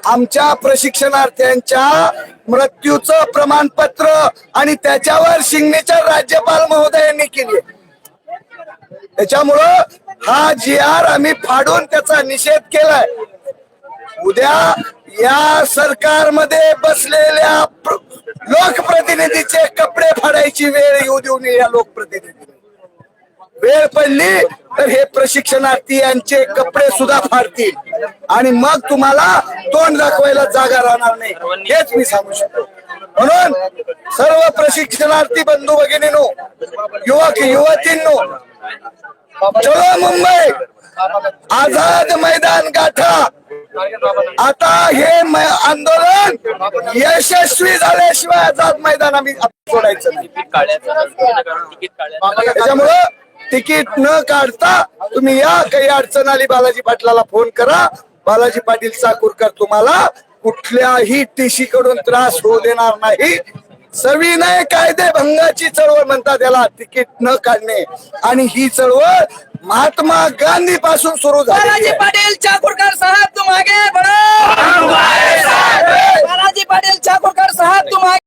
आमच्या प्रशिक्षणार्थ्यांच्या मृत्यूचं प्रमाणपत्र आणि त्याच्यावर सिग्नेचर राज्यपाल महोदयांनी केली. त्याच्यामुळं हा GR आम्ही फाडून त्याचा निषेध केलाय. उद्या या सरकारमध्ये बसलेल्या लोकप्रतिनिधीचे कपडे फाडायची वेळ येऊ देऊ नये. या लोकप्रतिनिधी वेळ पडली तर हे प्रशिक्षणार्थी यांचे कपडे सुद्धा फाडतील आणि मग तुम्हाला तोंड दाखवायला जागा राहणार नाही, हेच मी सांगू शकतो. म्हणून सर्व प्रशिक्षणार्थी बंधू भगिनींनो, युवक युवतींनो, चलो मुंबई, आझाद मैदान गाठा. आता हे आंदोलन यशस्वी झाल्याशिवाय आझाद मैदान आम्ही सोडायचं नाही. त्याच्यामुळं तिकीट न काढता तुम्ही या. काही अडचण आली बालाजी पाटलाला फोन करा. बालाजी पाटील चाकूरकर तुम्हाला कुठल्याही टीसी कडून त्रास होऊ देणार नाही. सविनय कायदे भंगाची चळवळ म्हणतात त्याला, तिकीट न काढणे. आणि ही चळवळ महात्मा गांधी पासून सुरू झाली. बालाजी पाटील चाकूरकर साहेब